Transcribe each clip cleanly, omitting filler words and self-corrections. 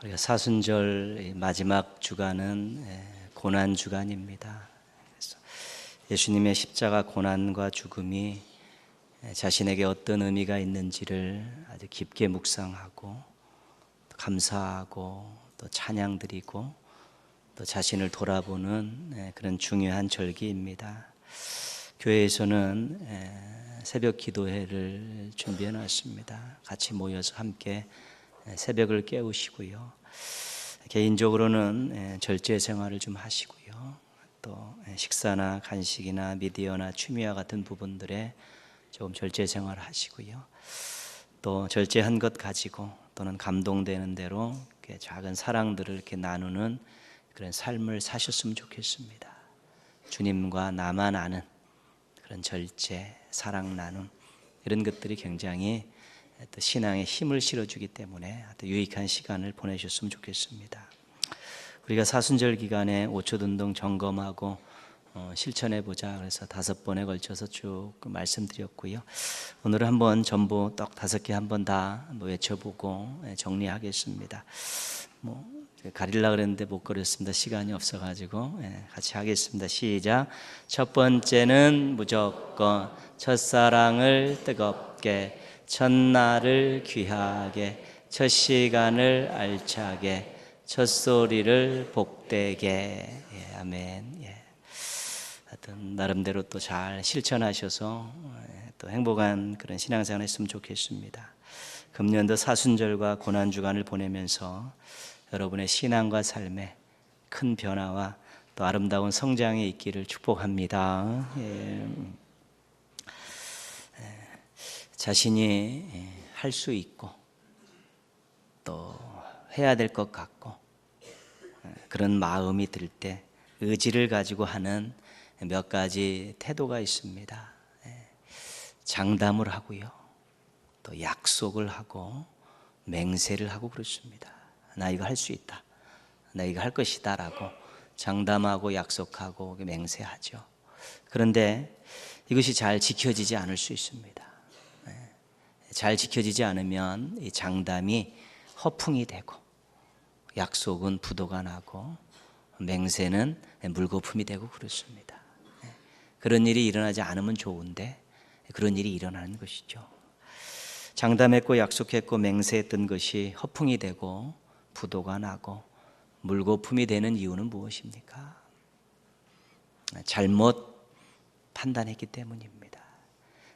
우리가 사순절 마지막 주간은 고난 주간입니다. 그래서 예수님의 십자가 고난과 죽음이 자신에게 어떤 의미가 있는지를 아주 깊게 묵상하고 감사하고 또 찬양드리고 또 자신을 돌아보는 그런 중요한 절기입니다. 교회에서는 새벽 기도회를 준비해 놨습니다. 같이 모여서 함께 새벽을 깨우시고요. 개인적으로는 절제 생활을 좀 하시고요. 또 식사나 간식이나 미디어나 취미와 같은 부분들에 조금 절제 생활을 하시고요. 또 절제한 것 가지고 또는 감동되는 대로 이렇게 작은 사랑들을 이렇게 나누는 그런 삶을 사셨으면 좋겠습니다. 주님과 나만 아는 그런 절제, 사랑 나눔 이런 것들이 굉장히 또 신앙에 힘을 실어주기 때문에 또 유익한 시간을 보내셨으면 좋겠습니다. 우리가 사순절 기간에 오초든동 점검하고 실천해보자 그래서 5번에 걸쳐서 쭉 말씀드렸고요. 오늘은 한번 전부 떡 5개 한번 다 외쳐보고 정리하겠습니다. 가리려고 그랬는데 못 그렸습니다. 시간이 없어가지고 같이 하겠습니다. 시작. 첫 번째는 무조건 첫사랑을 뜨겁게, 첫날을 귀하게, 첫 시간을 알차게, 첫 소리를 복되게. 아멘. 하여튼 나름대로 또 잘 실천하셔서 또 행복한 그런 신앙생활 했으면 좋겠습니다. 금년도 사순절과 고난주간을 보내면서 여러분의 신앙과 삶에 큰 변화와 또 아름다운 성장이 있기를 축복합니다. 자신이 할 수 있고 또 해야 될 것 같고 그런 마음이 들 때 의지를 가지고 하는 몇 가지 태도가 있습니다. 장담을 하고요, 또 약속을 하고 맹세를 하고 그렇습니다. 나 이거 할 수 있다, 나 이거 할 것이다 라고 장담하고 약속하고 맹세하죠. 그런데 이것이 잘 지켜지지 않을 수 있습니다. 잘 지켜지지 않으면 이 장담이 허풍이 되고 약속은 부도가 나고 맹세는 물거품이 되고 그렇습니다. 그런 일이 일어나지 않으면 좋은데 그런 일이 일어나는 것이죠. 장담했고 약속했고 맹세했던 것이 허풍이 되고 부도가 나고 물거품이 되는 이유는 무엇입니까? 잘못 판단했기 때문입니다.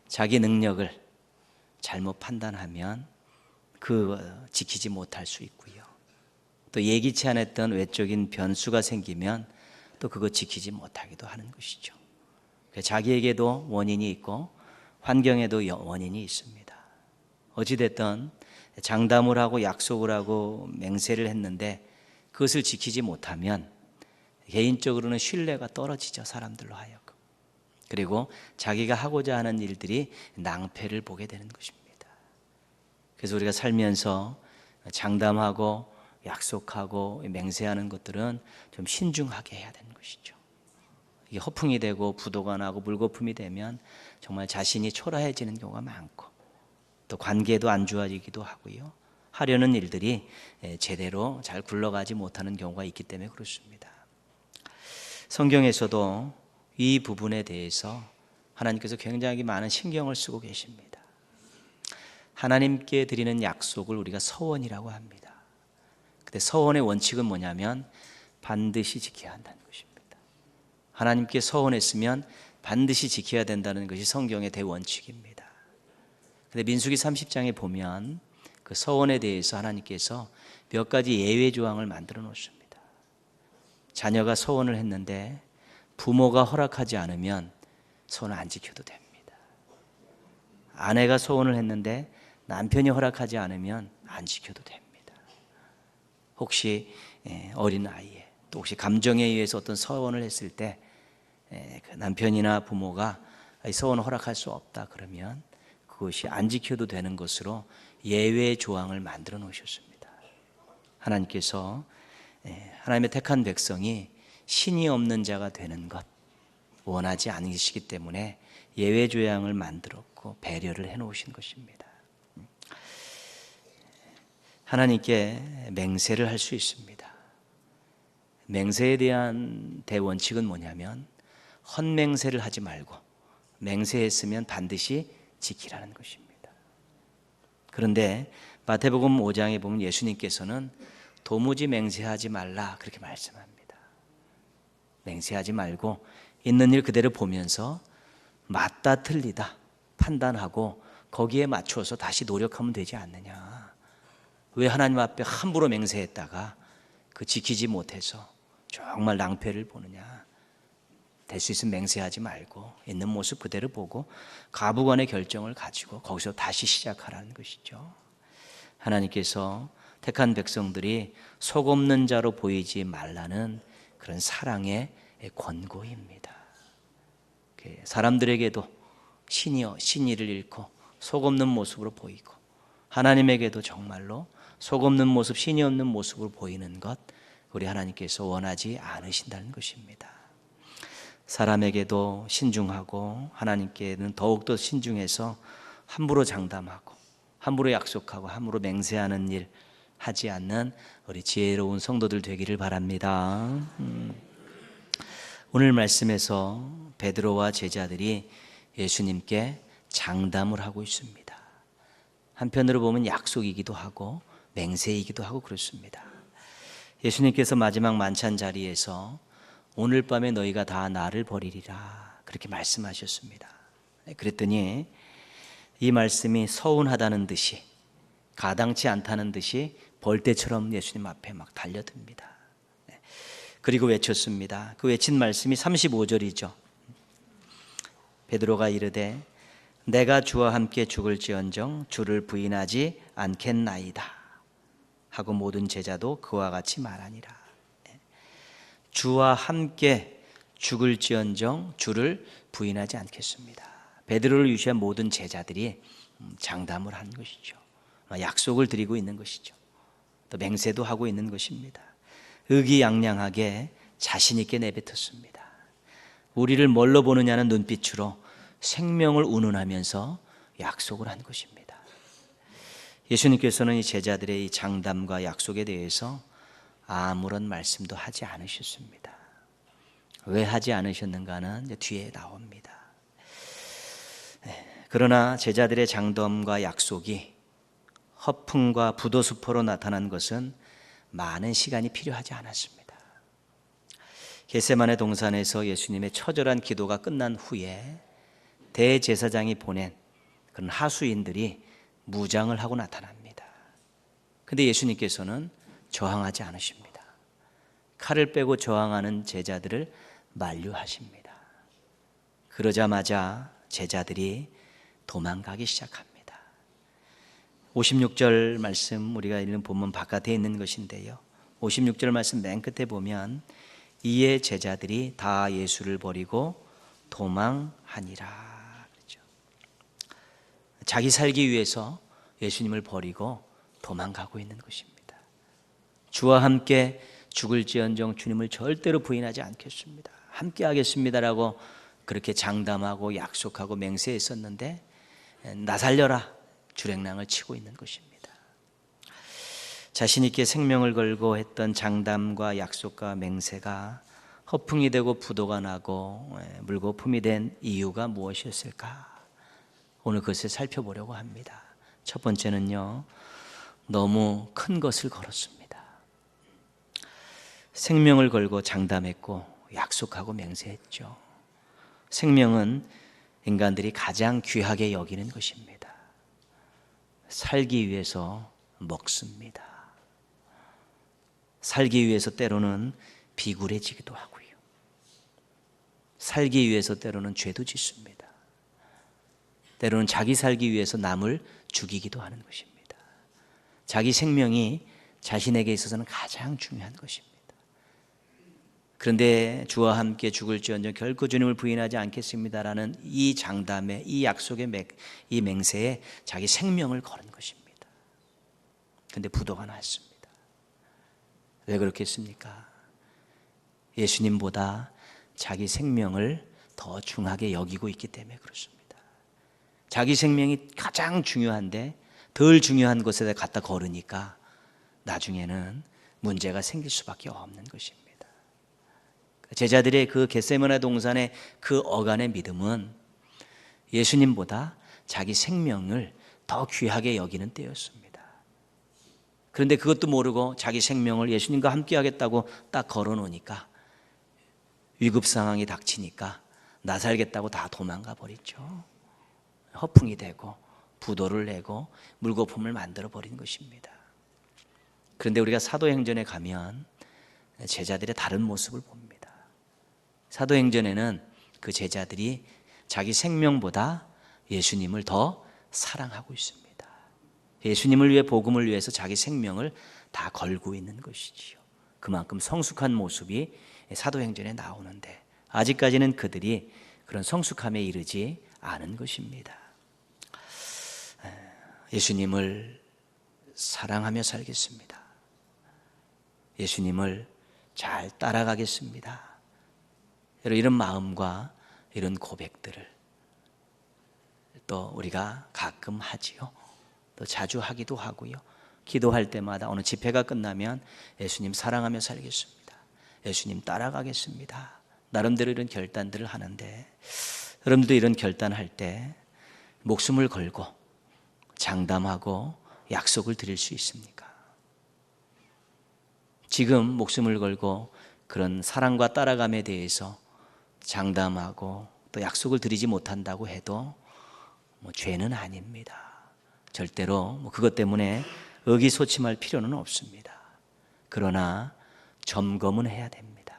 자기 능력을 잘못 판단하면 지키지 못할 수 있고요. 또 예기치 않았던 외적인 변수가 생기면 또 그거 지키지 못하기도 하는 것이죠. 자기에게도 원인이 있고 환경에도 원인이 있습니다. 어찌됐든 장담을 하고 약속을 하고 맹세를 했는데 그것을 지키지 못하면 개인적으로는 신뢰가 떨어지죠. 사람들로 하여금. 그리고 자기가 하고자 하는 일들이 낭패를 보게 되는 것입니다. 그래서 우리가 살면서 장담하고 약속하고 맹세하는 것들은 좀 신중하게 해야 되는 것이죠. 이게 허풍이 되고 부도가 나고 물거품이 되면 정말 자신이 초라해지는 경우가 많고 또 관계도 안 좋아지기도 하고요. 하려는 일들이 제대로 잘 굴러가지 못하는 경우가 있기 때문에 그렇습니다. 성경에서도 이 부분에 대해서 하나님께서 굉장히 많은 신경을 쓰고 계십니다. 하나님께 드리는 약속을 우리가 서원이라고 합니다. 근데 서원의 원칙은 뭐냐면 반드시 지켜야 한다는 것입니다. 하나님께 서원했으면 반드시 지켜야 된다는 것이 성경의 대원칙입니다. 근데 민수기 30장에 보면 그 서원에 대해서 하나님께서 몇 가지 예외 조항을 만들어 놓습니다. 자녀가 서원을 했는데 부모가 허락하지 않으면 서원을 안 지켜도 됩니다. 아내가 서원을 했는데 남편이 허락하지 않으면 안 지켜도 됩니다. 혹시 어린 아이에 또 혹시 감정에 의해서 어떤 서원을 했을 때 그 남편이나 부모가 서원을 허락할 수 없다 그러면 그것이 안 지켜도 되는 것으로 예외 조항을 만들어 놓으셨습니다. 하나님께서 하나님의 택한 백성이 신이 없는 자가 되는 것 원하지 않으시기 때문에 예외 조항을 만들었고 배려를 해놓으신 것입니다. 하나님께 맹세를 할 수 있습니다. 맹세에 대한 대원칙은 뭐냐면 헛맹세를 하지 말고 맹세했으면 반드시 지키라는 것입니다. 그런데 마태복음 5장에 보면 예수님께서는 도무지 맹세하지 말라 그렇게 말씀합니다. 맹세하지 말고 있는 일 그대로 보면서 맞다 틀리다 판단하고 거기에 맞춰서 다시 노력하면 되지 않느냐. 왜 하나님 앞에 함부로 맹세했다가 그 지키지 못해서 정말 낭패를 보느냐. 될 수 있으면 맹세하지 말고 있는 모습 그대로 보고 가부간의 결정을 가지고 거기서 다시 시작하라는 것이죠. 하나님께서 택한 백성들이 속 없는 자로 보이지 말라는 그런 사랑의 권고입니다. 사람들에게도 신의를 잃고 속 없는 모습으로 보이고 하나님에게도 정말로 속 없는 모습, 신이 없는 모습으로 보이는 것 우리 하나님께서 원하지 않으신다는 것입니다. 사람에게도 신중하고 하나님께는 더욱더 신중해서 함부로 장담하고 함부로 약속하고 함부로 맹세하는 일 하지 않는 우리 지혜로운 성도들 되기를 바랍니다. 오늘 말씀에서 베드로와 제자들이 예수님께 장담을 하고 있습니다. 한편으로 보면 약속이기도 하고 맹세이기도 하고 그렇습니다. 예수님께서 마지막 만찬 자리에서 오늘 밤에 너희가 다 나를 버리리라 그렇게 말씀하셨습니다. 그랬더니 이 말씀이 서운하다는 듯이 가당치 않다는 듯이 벌떼처럼 예수님 앞에 막 달려듭니다. 그리고 외쳤습니다. 그 외친 말씀이 35절이죠. 베드로가 이르되 내가 주와 함께 죽을지언정 주를 부인하지 않겠나이다 하고 모든 제자도 그와 같이 말하니라. 주와 함께 죽을지언정 주를 부인하지 않겠습니다. 베드로를 위시한 모든 제자들이 장담을 한 것이죠. 약속을 드리고 있는 것이죠. 또 맹세도 하고 있는 것입니다. 의기양양하게 자신 있게 내뱉었습니다. 우리를 뭘로 보느냐는 눈빛으로 생명을 운운하면서 약속을 한 것입니다. 예수님께서는 이 제자들의 이 장담과 약속에 대해서 아무런 말씀도 하지 않으셨습니다. 왜 하지 않으셨는가는 이제 뒤에 나옵니다. 그러나 제자들의 장담과 약속이 허풍과 부도수포로 나타난 것은 많은 시간이 필요하지 않았습니다. 겟세마네 동산에서 예수님의 처절한 기도가 끝난 후에 대제사장이 보낸 그런 하수인들이 무장을 하고 나타납니다. 그런데 예수님께서는 저항하지 않으십니다. 칼을 빼고 저항하는 제자들을 만류하십니다. 그러자마자 제자들이 도망가기 시작합니다. 56절 말씀 우리가 읽는 본문 바깥에 있는 것인데요. 56절 말씀 맨 끝에 보면 이에 제자들이 다 예수를 버리고 도망하니라. 그렇죠. 자기 살기 위해서 예수님을 버리고 도망가고 있는 것입니다. 주와 함께 죽을지언정 주님을 절대로 부인하지 않겠습니다. 함께 하겠습니다라고 그렇게 장담하고 약속하고 맹세했었는데 나 살려라 주랭랑을 치고 있는 것입니다. 자신 있게 생명을 걸고 했던 장담과 약속과 맹세가 허풍이 되고 부도가 나고 물거품이 된 이유가 무엇이었을까? 오늘 그것을 살펴보려고 합니다. 첫 번째는요, 너무 큰 것을 걸었습니다. 생명을 걸고 장담했고 약속하고 맹세했죠. 생명은 인간들이 가장 귀하게 여기는 것입니다. 살기 위해서 먹습니다. 살기 위해서 때로는 비굴해지기도 하고요. 살기 위해서 때로는 죄도 짓습니다. 때로는 자기 살기 위해서 남을 죽이기도 하는 것입니다. 자기 생명이 자신에게 있어서는 가장 중요한 것입니다. 그런데 주와 함께 죽을지언정 결코 주님을 부인하지 않겠습니다라는 이 장담에, 이 약속의 이 맹세에 자기 생명을 거는 것입니다. 그런데 부도가 났습니다. 왜 그렇겠습니까? 예수님보다 자기 생명을 더 중하게 여기고 있기 때문에 그렇습니다. 자기 생명이 가장 중요한데 덜 중요한 것에 갖다 걸으니까 나중에는 문제가 생길 수밖에 없는 것입니다. 제자들의 그 겟세마네 동산의 그 어간의 믿음은 예수님보다 자기 생명을 더 귀하게 여기는 때였습니다. 그런데 그것도 모르고 자기 생명을 예수님과 함께 하겠다고 딱 걸어놓으니까 위급 상황이 닥치니까 나 살겠다고 다 도망가 버리죠. 허풍이 되고 부도를 내고 물거품을 만들어 버린 것입니다. 그런데 우리가 사도행전에 가면 제자들의 다른 모습을 봅니다. 사도행전에는 그 제자들이 자기 생명보다 예수님을 더 사랑하고 있습니다. 예수님을 위해, 복음을 위해서 자기 생명을 다 걸고 있는 것이지요. 그만큼 성숙한 모습이 사도행전에 나오는데 아직까지는 그들이 그런 성숙함에 이르지 않은 것입니다. 예수님을 사랑하며 살겠습니다. 예수님을 잘 따라가겠습니다. 이런 마음과 이런 고백들을 또 우리가 가끔 하지요. 또 자주 하기도 하고요. 기도할 때마다 어느 집회가 끝나면 예수님 사랑하며 살겠습니다. 예수님 따라가겠습니다. 나름대로 이런 결단들을 하는데 여러분들도 이런 결단할 때 목숨을 걸고 장담하고 약속을 드릴 수 있습니까? 지금 목숨을 걸고 그런 사랑과 따라감에 대해서 장담하고 또 약속을 드리지 못한다고 해도 죄는 아닙니다. 절대로 그것 때문에 의기소침할 필요는 없습니다. 그러나 점검은 해야 됩니다.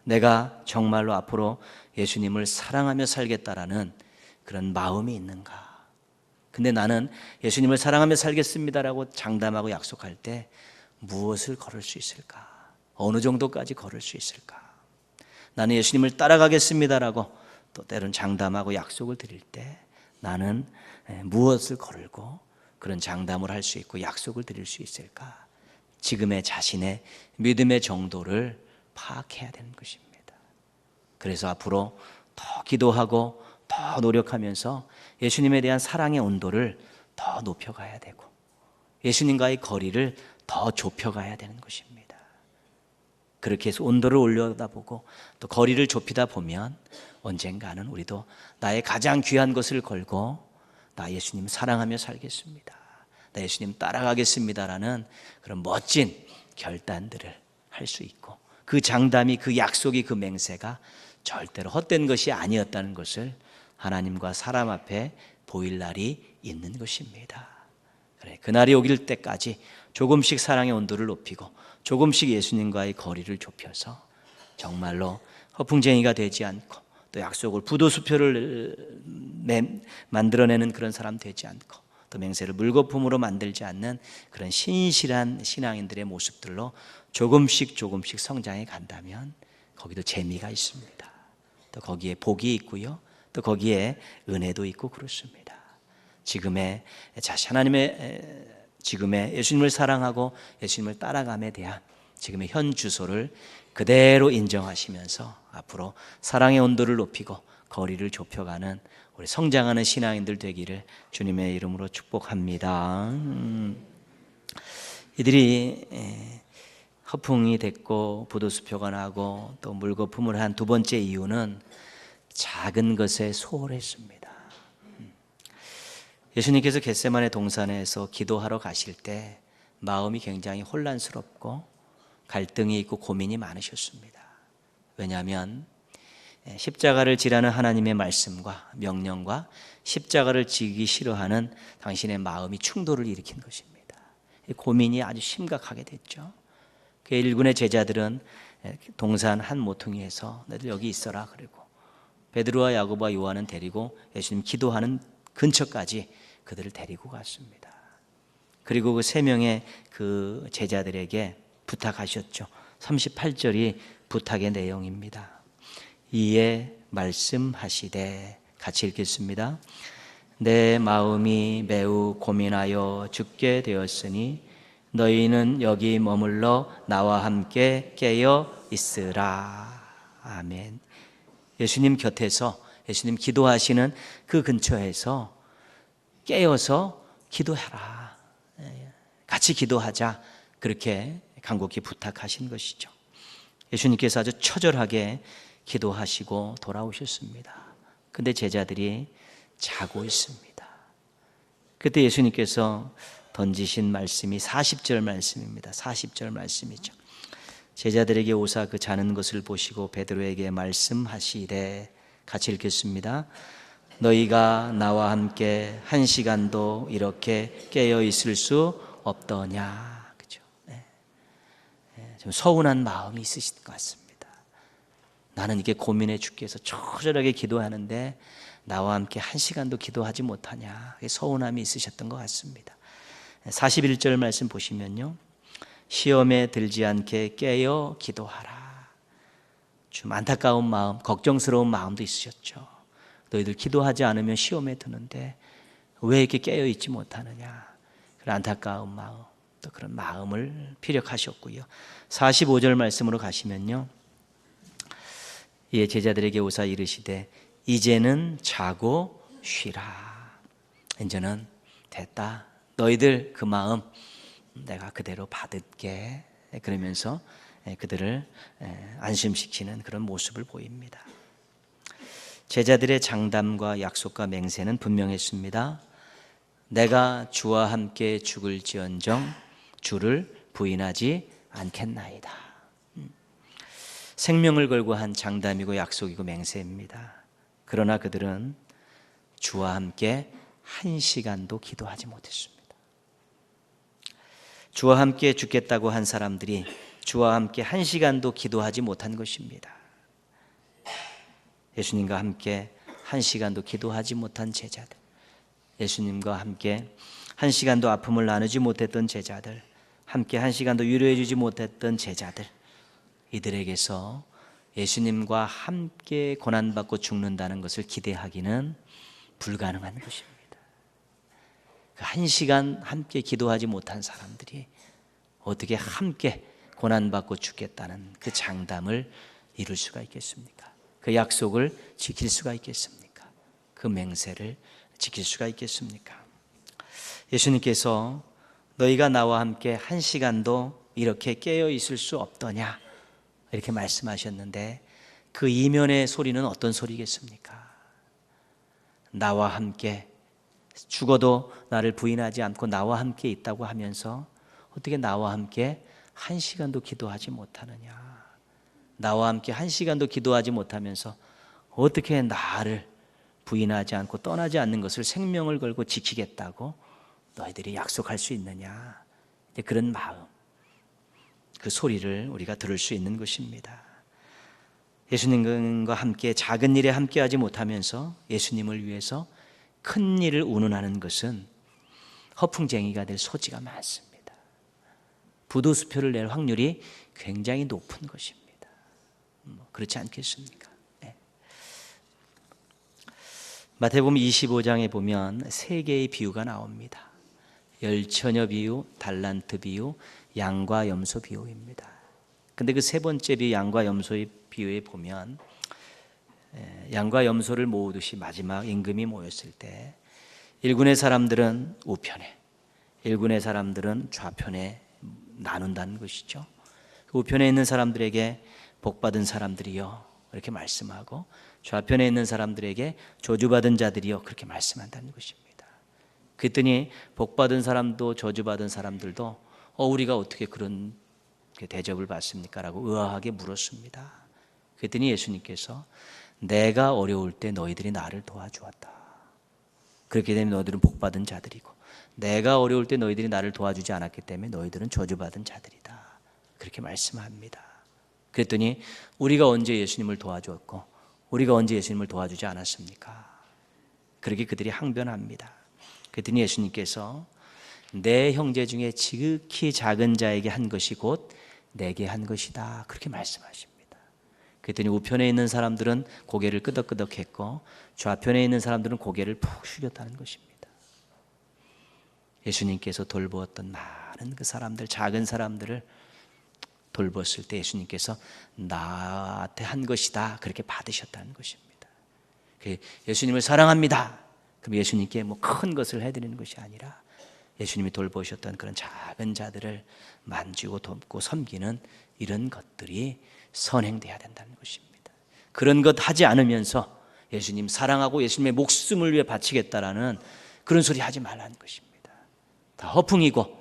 내가 정말로 앞으로 예수님을 사랑하며 살겠다라는 그런 마음이 있는가? 근데 나는 예수님을 사랑하며 살겠습니다라고 장담하고 약속할 때 무엇을 걸을 수 있을까? 어느 정도까지 걸을 수 있을까? 나는 예수님을 따라가겠습니다라고 또 때론 장담하고 약속을 드릴 때 나는 무엇을 걸고 그런 장담을 할 수 있고 약속을 드릴 수 있을까? 지금의 자신의 믿음의 정도를 파악해야 되는 것입니다. 그래서 앞으로 더 기도하고 더 노력하면서 예수님에 대한 사랑의 온도를 더 높여가야 되고 예수님과의 거리를 더 좁혀가야 되는 것입니다. 그렇게 해서 온도를 올려다보고 또 거리를 좁히다 보면 언젠가는 우리도 나의 가장 귀한 것을 걸고 나 예수님 사랑하며 살겠습니다. 나 예수님 따라가겠습니다라는 그런 멋진 결단들을 할 수 있고 그 장담이, 그 약속이, 그 맹세가 절대로 헛된 것이 아니었다는 것을 하나님과 사람 앞에 보일 날이 있는 것입니다. 그래, 그날이 오길 때까지 조금씩 사랑의 온도를 높이고 조금씩 예수님과의 거리를 좁혀서 정말로 허풍쟁이가 되지 않고 또 약속을 부도수표를 만들어내는 그런 사람 되지 않고 또 맹세를 물거품으로 만들지 않는 그런 신실한 신앙인들의 모습들로 조금씩 성장해 간다면 거기도 재미가 있습니다. 또 거기에 복이 있고요. 또 거기에 은혜도 있고 그렇습니다. 지금의 예수님을 사랑하고 예수님을 따라감에 대한 지금의 현 주소를 그대로 인정하시면서 앞으로 사랑의 온도를 높이고 거리를 좁혀가는 우리 성장하는 신앙인들 되기를 주님의 이름으로 축복합니다. 이들이 허풍이 됐고 부도수표가 나고 또 물거품을 한 두 번째 이유는 작은 것에 소홀했습니다. 예수님께서 겟세마네 동산에서 기도하러 가실 때 마음이 굉장히 혼란스럽고 갈등이 있고 고민이 많으셨습니다. 왜냐하면 십자가를 지라는 하나님의 말씀과 명령과 십자가를 지기 싫어하는 당신의 마음이 충돌을 일으킨 것입니다. 고민이 아주 심각하게 됐죠. 그 일군의 제자들은 동산 한 모퉁이에서 너희들 여기 있어라 그리고 베드로와 야고보와 요한은 데리고 예수님 기도하는 근처까지 그들을 데리고 갔습니다. 그리고 그 세 명의 그 제자들에게 부탁하셨죠. 38절이 부탁의 내용입니다. 이에 말씀하시되, 같이 읽겠습니다. 내 마음이 매우 고민하여 죽게 되었으니 너희는 여기 머물러 나와 함께 깨어 있으라. 아멘. 예수님 곁에서 예수님 기도하시는 그 근처에서 깨어서 기도해라. 같이 기도하자, 그렇게 간곡히 부탁하신 것이죠. 예수님께서 아주 처절하게 기도하시고 돌아오셨습니다. 근데 제자들이 자고 있습니다. 그때 예수님께서 던지신 말씀이 40절 말씀입니다. 40절 말씀이죠. 제자들에게 오사 그 자는 것을 보시고 베드로에게 말씀하시되, 같이 읽겠습니다. 너희가 나와 함께 1시간도 이렇게 깨어 있을 수 없더냐. 그죠? 좀 서운한 마음이 있으신 것 같습니다. 나는 이게 고민해 죽게 해서 처절하게 기도하는데 나와 함께 1시간도 기도하지 못하냐, 서운함이 있으셨던 것 같습니다. 41절 말씀 보시면요, 시험에 들지 않게 깨어 기도하라. 좀 안타까운 마음, 걱정스러운 마음도 있으셨죠. 너희들 기도하지 않으면 시험에 드는데 왜 이렇게 깨어 있지 못하느냐, 그런 안타까운 마음, 또 그런 마음을 피력하셨고요. 45절 말씀으로 가시면요, 예, 제자들에게 오사 이르시되 이제는 자고 쉬라. 이제는 됐다. 너희들 그 마음 내가 그대로 받을게. 그러면서 그들을 안심시키는 그런 모습을 보입니다. 제자들의 장담과 약속과 맹세는 분명했습니다. 내가 주와 함께 죽을지언정 주를 부인하지 않겠나이다. 생명을 걸고 한 장담이고 약속이고 맹세입니다. 그러나 그들은 주와 함께 1시간도 기도하지 못했습니다. 주와 함께 죽겠다고 한 사람들이 주와 함께 1시간도 기도하지 못한 것입니다. 예수님과 함께 1시간도 기도하지 못한 제자들, 예수님과 함께 1시간도 아픔을 나누지 못했던 제자들, 함께 1시간도 위로해 주지 못했던 제자들, 이들에게서 예수님과 함께 고난받고 죽는다는 것을 기대하기는 불가능한 것입니다. 그 1시간 함께 기도하지 못한 사람들이 어떻게 함께 고난받고 죽겠다는 그 장담을 이룰 수가 있겠습니까? 그 약속을 지킬 수가 있겠습니까? 그 맹세를 지킬 수가 있겠습니까? 예수님께서 너희가 나와 함께 1시간도 이렇게 깨어 있을 수 없더냐, 이렇게 말씀하셨는데 그 이면의 소리는 어떤 소리겠습니까? 나와 함께 죽어도 나를 부인하지 않고 나와 함께 있다고 하면서 어떻게 나와 함께 1시간도 기도하지 못하느냐, 나와 함께 1시간도 기도하지 못하면서 어떻게 나를 부인하지 않고 떠나지 않는 것을 생명을 걸고 지키겠다고 너희들이 약속할 수 있느냐, 그런 마음, 그 소리를 우리가 들을 수 있는 것입니다. 예수님과 함께 작은 일에 함께하지 못하면서 예수님을 위해서 큰 일을 운운하는 것은 허풍쟁이가 될 소지가 많습니다. 부도수표를 낼 확률이 굉장히 높은 것입니다. 그렇지 않겠습니까? 네. 마태복음 25장에 보면 세 개의 비유가 나옵니다. 열처녀 비유, 달란트 비유, 양과 염소 비유입니다. 근데 그 세 번째 비유, 양과 염소의 비유에 보면 양과 염소를 모으듯이 마지막 임금이 모였을 때 1군의 사람들은 우편에, 1군의 사람들은 좌편에 나눈다는 것이죠. 그 우편에 있는 사람들에게 복받은 사람들이여 이렇게 말씀하고 좌편에 있는 사람들에게 저주받은 자들이여 그렇게 말씀한다는 것입니다. 그랬더니 복받은 사람도 저주받은 사람들도 우리가 어떻게 그런 대접을 받습니까? 라고 의아하게 물었습니다. 그랬더니 예수님께서 내가 어려울 때 너희들이 나를 도와주었다. 그렇게 되면 너희들은 복받은 자들이고 내가 어려울 때 너희들이 나를 도와주지 않았기 때문에 너희들은 저주받은 자들이다. 그렇게 말씀합니다. 그랬더니 우리가 언제 예수님을 도와주었고 우리가 언제 예수님을 도와주지 않았습니까? 그렇게 그들이 항변합니다. 그랬더니 예수님께서 내 형제 중에 지극히 작은 자에게 한 것이 곧 내게 한 것이다. 그렇게 말씀하십니다. 그랬더니 우편에 있는 사람들은 고개를 끄덕끄덕했고 좌편에 있는 사람들은 고개를 푹 숙였다는 것입니다. 예수님께서 돌보았던 많은 그 사람들, 작은 사람들을 돌봤을 때 예수님께서 나한테 한 것이다. 그렇게 받으셨다는 것입니다. 예수님을 사랑합니다. 그럼 예수님께 뭐 큰 것을 해드리는 것이 아니라 예수님이 돌보셨던 그런 작은 자들을 만지고 돕고 섬기는 이런 것들이 선행돼야 된다는 것입니다. 그런 것 하지 않으면서 예수님 사랑하고 예수님의 목숨을 위해 바치겠다라는 그런 소리 하지 말라는 것입니다. 다 허풍이고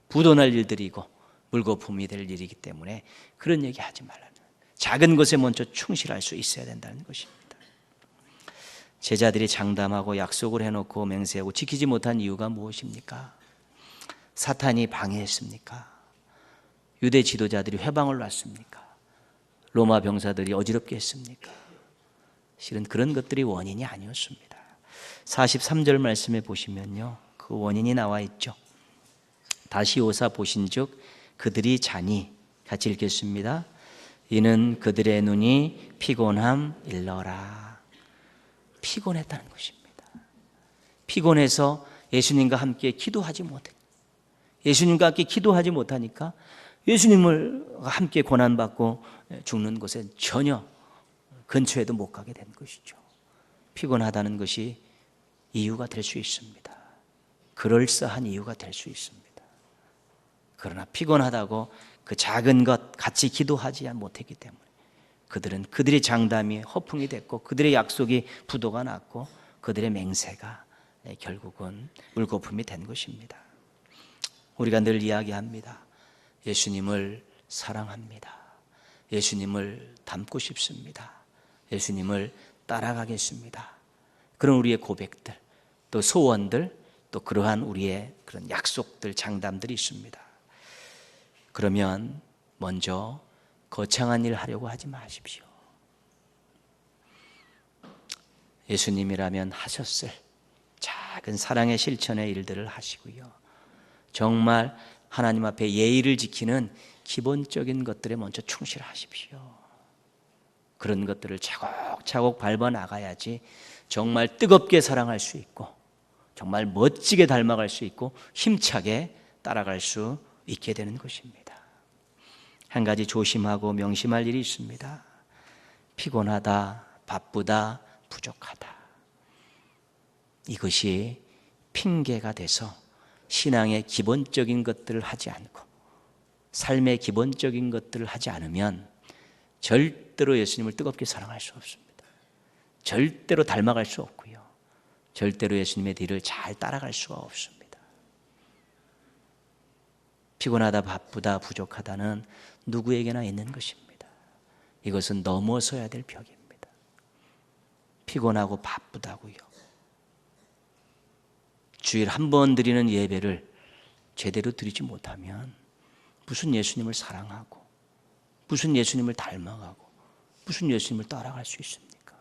부도날 일들이고 물거품이 될 일이기 때문에 그런 얘기 하지 말라는, 작은 것에 먼저 충실할 수 있어야 된다는 것입니다. 제자들이 장담하고 약속을 해놓고 맹세하고 지키지 못한 이유가 무엇입니까? 사탄이 방해했습니까? 유대 지도자들이 회방을 놨습니까? 로마 병사들이 어지럽게 했습니까? 실은 그런 것들이 원인이 아니었습니다. 43절 말씀에 보시면요, 그 원인이 나와 있죠. 다시 오사 보신즉 그들이 자니, 같이 읽겠습니다. 이는 그들의 눈이 피곤함 일러라. 피곤했다는 것입니다. 피곤해서 예수님과 함께 기도하지 못해. 예수님과 함께 기도하지 못하니까 예수님을 함께 고난받고 죽는 곳에 전혀 근처에도 못 가게 된 것이죠. 피곤하다는 것이 이유가 될 수 있습니다. 그럴싸한 이유가 될 수 있습니다. 그러나 피곤하다고 그 작은 것 같이 기도하지 못했기 때문에 그들은 그들의 장담이 허풍이 됐고 그들의 약속이 부도가 났고 그들의 맹세가 결국은 물거품이 된 것입니다. 우리가 늘 이야기합니다. 예수님을 사랑합니다. 예수님을 닮고 싶습니다. 예수님을 따라가겠습니다. 그런 우리의 고백들, 또 소원들, 또 그러한 우리의 그런 약속들, 장담들이 있습니다. 그러면 먼저 거창한 일 하려고 하지 마십시오. 예수님이라면 하셨을 작은 사랑의 실천의 일들을 하시고요. 정말 하나님 앞에 예의를 지키는 기본적인 것들에 먼저 충실하십시오. 그런 것들을 차곡차곡 밟아 나가야지 정말 뜨겁게 사랑할 수 있고 정말 멋지게 닮아갈 수 있고 힘차게 따라갈 수 있게 되는 것입니다. 한 가지 조심하고 명심할 일이 있습니다. 피곤하다, 바쁘다, 부족하다. 이것이 핑계가 돼서 신앙의 기본적인 것들을 하지 않고 삶의 기본적인 것들을 하지 않으면 절대로 예수님을 뜨겁게 사랑할 수 없습니다. 절대로 닮아갈 수 없고요. 절대로 예수님의 뒤를 잘 따라갈 수가 없습니다. 피곤하다, 바쁘다, 부족하다는 누구에게나 있는 것입니다. 이것은 넘어서야 될 벽입니다. 피곤하고 바쁘다고요. 주일 한 번 드리는 예배를 제대로 드리지 못하면 무슨 예수님을 사랑하고 무슨 예수님을 닮아가고 무슨 예수님을 따라갈 수 있습니까?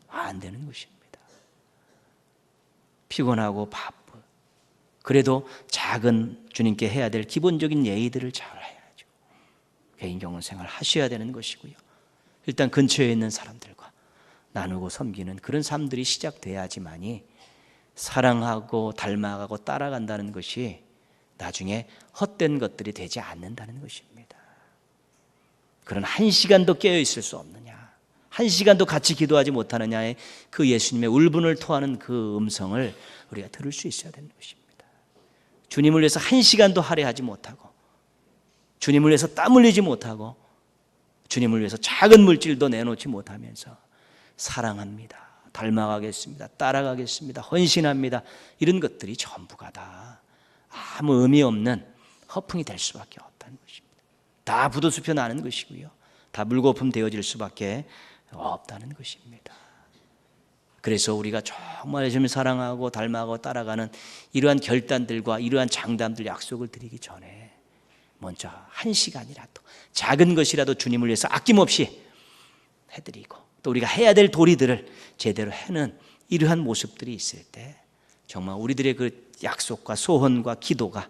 안 되는 것입니다. 피곤하고 바쁘. 그래도 작은 주님께 해야 될 기본적인 예의들을 잘 해야죠. 개인 경건생활 하셔야 되는 것이고요. 일단 근처에 있는 사람들과 나누고 섬기는 그런 삶들이 시작돼야지만이 사랑하고 닮아가고 따라간다는 것이 나중에 헛된 것들이 되지 않는다는 것입니다. 그런 한 시간도 깨어 있을 수 없느냐, 한 시간도 같이 기도하지 못하느냐의 그 예수님의 울분을 토하는 그 음성을 우리가 들을 수 있어야 되는 것입니다. 주님을 위해서 한 시간도 할애하지 못하고 주님을 위해서 땀 흘리지 못하고 주님을 위해서 작은 물질도 내놓지 못하면서 사랑합니다, 닮아가겠습니다, 따라가겠습니다, 헌신합니다, 이런 것들이 전부가 다 아무 의미 없는 허풍이 될 수밖에 없다는 것입니다. 다 부도수표 나는 것이고요, 다 물거품 되어질 수밖에 없다는 것입니다. 그래서 우리가 정말 예수님을 사랑하고 닮아가고 따라가는 이러한 결단들과 이러한 장담들, 약속을 드리기 전에 먼저 한 시간이라도 작은 것이라도 주님을 위해서 아낌없이 해드리고 또 우리가 해야 될 도리들을 제대로 해는 이러한 모습들이 있을 때 정말 우리들의 그 약속과 소원과 기도가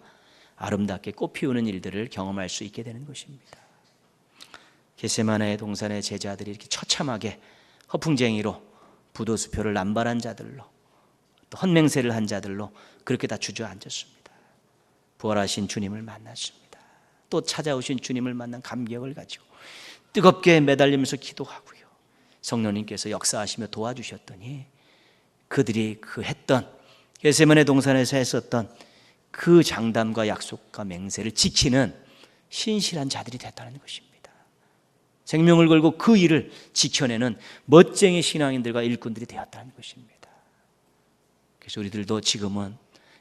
아름답게 꽃피우는 일들을 경험할 수 있게 되는 것입니다. 겟세마네 동산의 제자들이 이렇게 처참하게 허풍쟁이로 부도수표를 남발한 자들로 또 헛맹세를 한 자들로 그렇게 다 주저앉았습니다. 부활하신 주님을 만났습니다. 또 찾아오신 주님을 만난 감격을 가지고 뜨겁게 매달리면서 기도하고요, 성령님께서 역사하시며 도와주셨더니 그들이 그 했던 겟세마네 동산에서 했었던 그 장담과 약속과 맹세를 지키는 신실한 자들이 됐다는 것입니다. 생명을 걸고 그 일을 지켜내는 멋쟁이 신앙인들과 일꾼들이 되었다는 것입니다. 그래서 우리들도 지금은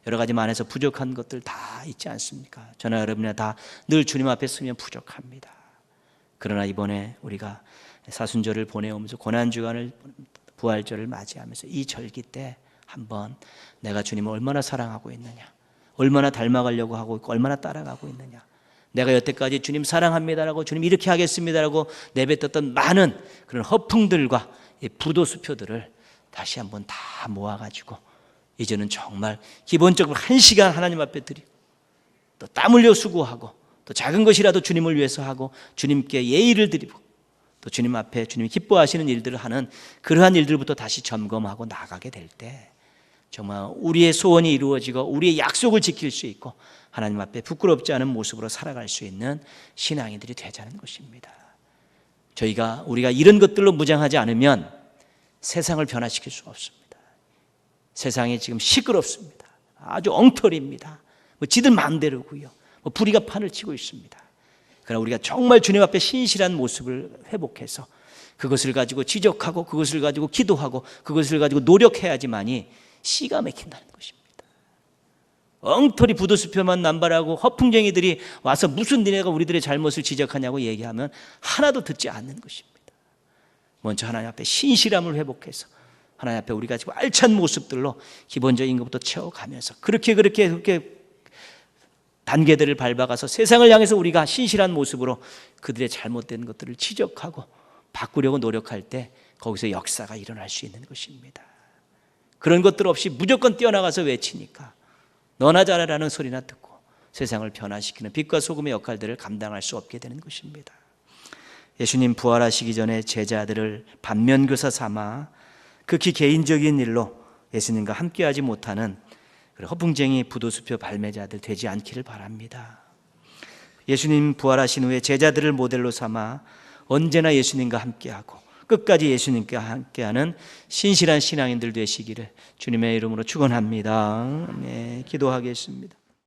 여러 가지 만에서 부족한 것들 다 있지 않습니까? 저나 여러분이나 다 늘 주님 앞에 서면 부족합니다. 그러나 이번에 우리가 사순절을 보내오면서 고난주간을 부활절을 맞이하면서 이 절기 때 한번 내가 주님을 얼마나 사랑하고 있느냐, 얼마나 닮아가려고 하고 있고 얼마나 따라가고 있느냐, 내가 여태까지 주님 사랑합니다라고 주님 이렇게 하겠습니다라고 내뱉었던 많은 그런 허풍들과 부도수표들을 다시 한번 다 모아가지고 이제는 정말 기본적으로 1시간 하나님 앞에 드리고 또 땀 흘려 수고하고 또 작은 것이라도 주님을 위해서 하고 주님께 예의를 드리고 또 주님 앞에 주님이 기뻐하시는 일들을 하는 그러한 일들부터 다시 점검하고 나가게 될 때 정말 우리의 소원이 이루어지고 우리의 약속을 지킬 수 있고 하나님 앞에 부끄럽지 않은 모습으로 살아갈 수 있는 신앙인들이 되자는 것입니다. 우리가 이런 것들로 무장하지 않으면 세상을 변화시킬 수 없습니다. 세상이 지금 시끄럽습니다. 아주 엉터리입니다. 지들 마음대로고요. 불의가 판을 치고 있습니다. 그러나 우리가 정말 주님 앞에 신실한 모습을 회복해서 그것을 가지고 지적하고 그것을 가지고 기도하고 그것을 가지고 노력해야지만이 씨가 막힌다는 것입니다. 엉터리 부도수표만 남발하고 허풍쟁이들이 와서 무슨 니네가 우리들의 잘못을 지적하냐고 얘기하면 하나도 듣지 않는 것입니다. 먼저 하나님 앞에 신실함을 회복해서 하나님 앞에 우리가 지금 알찬 모습들로 기본적인 것부터 채워가면서 그렇게 단계들을 밟아가서 세상을 향해서 우리가 신실한 모습으로 그들의 잘못된 것들을 지적하고 바꾸려고 노력할 때 거기서 역사가 일어날 수 있는 것입니다. 그런 것들 없이 무조건 뛰어나가서 외치니까 너나 잘하라는 소리나 듣고 세상을 변화시키는 빛과 소금의 역할들을 감당할 수 없게 되는 것입니다. 예수님 부활하시기 전에 제자들을 반면교사 삼아 극히 개인적인 일로 예수님과 함께하지 못하는 허풍쟁이 부도수표 발매자들 되지 않기를 바랍니다. 예수님 부활하신 후에 제자들을 모델로 삼아 언제나 예수님과 함께하고 끝까지 예수님과 함께하는 신실한 신앙인들 되시기를 주님의 이름으로 축원합니다. 네, 기도하겠습니다.